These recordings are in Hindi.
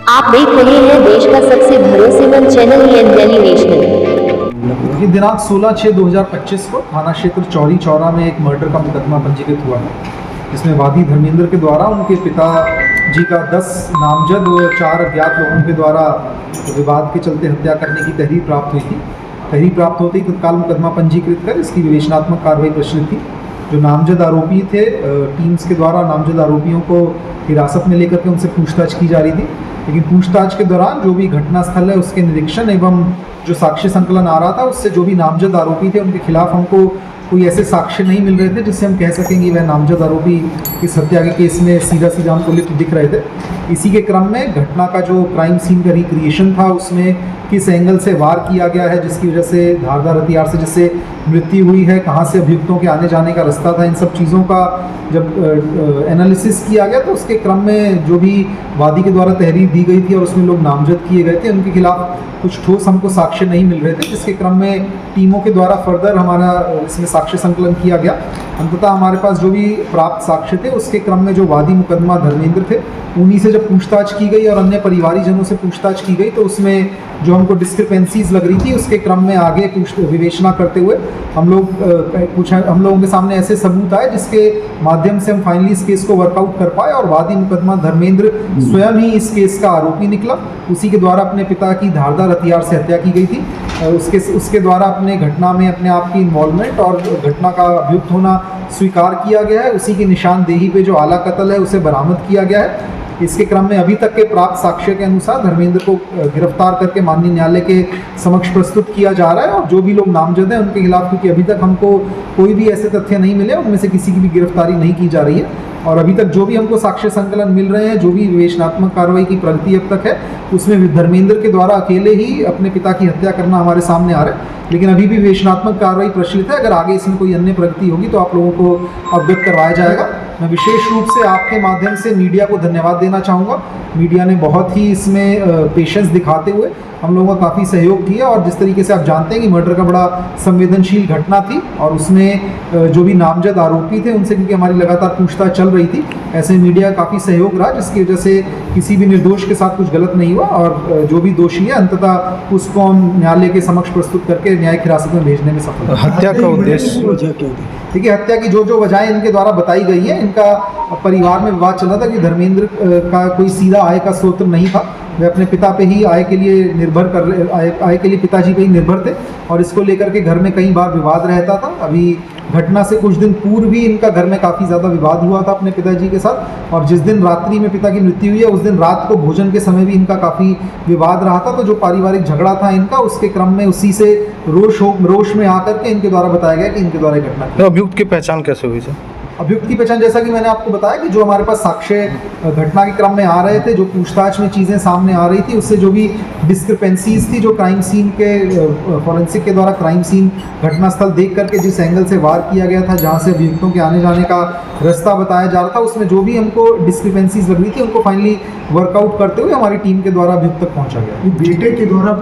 आप देख रहे हैं देश का सबसे भरोसेमंद चैनल ईएन नेशनल। ये दिनांक 16/6/2025 को थाना क्षेत्र चौरी चौरा में एक मर्डर का मुकदमा पंजीकृत हुआ है, जिसमें वादी धर्मेंद्र के द्वारा उनके पिताजी का 10 नामजद व 4 अज्ञात लोगों के द्वारा विवाद के चलते हत्या करने की तहरीर प्राप्त हुई थी। तहरीर प्राप्त होते ही तत्काल मुकदमा पंजीकृत कर इसकी विवेचनात्मक कार्रवाई प्रचलित थी। जो नामजद आरोपी थे, टीम्स के द्वारा नामजद आरोपियों को हिरासत में लेकर के उनसे पूछताछ की जा रही थी, लेकिन पूछताछ के दौरान जो भी घटनास्थल है उसके निरीक्षण एवं जो साक्ष्य संकलन आ रहा था उससे जो भी नामजद आरोपी थे उनके खिलाफ हमको कोई ऐसे साक्ष्य नहीं मिल रहे थे जिससे हम कह सकेंगे वह नामजद आरोपी इस हत्या के केस में सीधा हमको लिप्त दिख रहे थे। इसी के क्रम में घटना का जो क्राइम सीन का रिक्रिएशन था उसमें किस एंगल से वार किया गया है, जिसकी वजह से धारदार हथियार से जिससे मृत्यु हुई है, कहाँ से अभियुक्तों के आने जाने का रास्ता था, इन सब चीज़ों का जब एनालिसिस किया गया तो उसके क्रम में जो भी वादी के द्वारा तहरीर दी गई थी और उसमें लोग नामजद किए गए थे उनके खिलाफ कुछ ठोस हमको साक्ष्य नहीं मिल रहे थे, जिसके क्रम में टीमों के द्वारा फर्दर हमारा इसमें साक्ष्य संकलन किया गया। अंततः हमारे पास जो भी प्राप्त साक्ष्य थे उसके क्रम में जो वादी मुकदमा धर्मेंद्र थे उन्हीं से जब पूछताछ की गई और अन्य परिवारीजनों से पूछताछ की गई तो उसमें जो हमको डिस्क्रिपेंसीज लग रही थी उसके क्रम में आगे विवेचना करते हुए हम लोगों के सामने ऐसे सबूत आए जिसके माध्यम से हम फाइनली इस केस को वर्कआउट कर पाए और वादी मुकदमा धर्मेंद्र स्वयं ही इस केस का आरोपी निकला। उसी के द्वारा अपने पिता की धारदार हथियार से हत्या की गई थी। उसके द्वारा अपने घटना में अपने आप की इन्वॉल्वमेंट और घटना का अभियुक्त होना स्वीकार किया गया है। उसी की निशानदेही पे जो आला कत्ल है उसे बरामद किया गया है। इसके क्रम में अभी तक के प्राप्त साक्ष्य के अनुसार धर्मेंद्र को गिरफ्तार करके माननीय न्यायालय के समक्ष प्रस्तुत किया जा रहा है और जो भी लोग नामजद हैं उनके खिलाफ, क्योंकि अभी तक हमको कोई भी ऐसे तथ्य नहीं मिले, उनमें से किसी की भी गिरफ्तारी नहीं की जा रही है और अभी तक जो भी हमको साक्ष्य संकलन मिल रहे हैं, जो भी विवेचनात्मक कार्रवाई की प्रगति अब तक है उसमें धर्मेंद्र के द्वारा अकेले ही अपने पिता की हत्या करना हमारे सामने आ रहा है, लेकिन अभी भी विवेचनात्मक कार्रवाई प्रचलित है। अगर आगे इसमें कोई अन्य प्रगति होगी तो आप लोगों को अवगत करवाया जाएगा। मैं विशेष रूप से आपके माध्यम से मीडिया को धन्यवाद देना चाहूँगा। मीडिया ने बहुत ही इसमें पेशेंस दिखाते हुए हम लोगों का काफ़ी सहयोग किया और जिस तरीके से आप जानते हैं कि मर्डर का बड़ा संवेदनशील घटना थी और उसमें जो भी नामजद आरोपी थे उनसे क्योंकि हमारी लगातार पूछताछ चल रही थी, ऐसे मीडिया का काफ़ी सहयोग रहा जिसकी वजह से किसी भी निर्दोष के साथ कुछ गलत नहीं हुआ और जो भी दोषी है अंततः उसको हम न्यायालय के समक्ष प्रस्तुत करके न्यायिक हिरासत में भेजने में सफल। हत्या का उद्देश्य देखिए, हत्या की जो वजहें इनके द्वारा बताई गई हैं, इनका परिवार में विवाद चल रहा था कि धर्मेंद्र का कोई सीधा आय का स्रोत नहीं था, वे अपने पिता पे ही आय के लिए पिताजी पे ही निर्भर थे और इसको लेकर के घर में कई बार विवाद रहता था। अभी घटना से कुछ दिन पूर्व भी इनका घर में काफ़ी ज़्यादा विवाद हुआ था अपने पिताजी के साथ और जिस दिन रात्रि में पिता की मृत्यु हुई है उस दिन रात को भोजन के समय भी इनका काफ़ी विवाद रहा था। तो जो पारिवारिक झगड़ा था इनका, उसके क्रम में उसी से रोष में आकर के इनके द्वारा बताया गया कि इनके द्वारा घटना। तो अभियुक्त की पहचान कैसे हुई सर? अभियुक्त की पहचान जैसा कि मैंने आपको बताया कि जो हमारे पास साक्ष्य घटना के क्रम में आ रहे थे, जो पूछताछ में चीज़ें सामने आ रही थी, उससे जो भी डिस्क्रिपेंसीज थी, जो क्राइम सीन के फॉरेंसिक के द्वारा क्राइम सीन घटनास्थल देख करके जिस एंगल से वार किया गया था, जहां से अभियुक्तों के आने जाने का रास्ता बताया जा रहा था, उसमें जो भी हमको डिस्क्रिपेंसीज लग रही थी उनको फाइनली वर्कआउट करते हुए हमारी टीम के द्वारा अभियुक्त तक पहुँचा गया। बेटे के द्वारा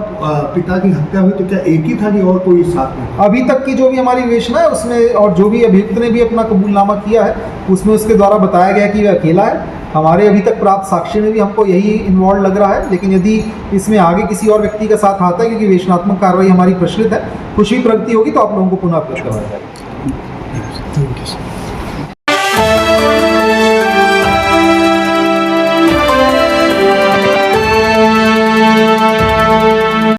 पिता की हत्या हुई तो क्या एक ही था कि और कोई साथ में? अभी तक की जो भी हमारी विवेचना है उसमें और जो भी अभियुक्त ने भी अपना कबूलनामा किया है उसमें उसके द्वारा बताया गया कि वह अकेला है। हमारे अभी तक प्राप्त साक्ष्य में भी हमको यही इन्वॉल्व लग रहा है, लेकिन यदि इसमें आगे किसी और व्यक्ति का साथ आता है, क्योंकि विवेचनात्मक कार्रवाई हमारी प्रचलित है, कुछ भी प्रगति होगी तो आप लोगों को पुनः अवगत करवाया जाएगा।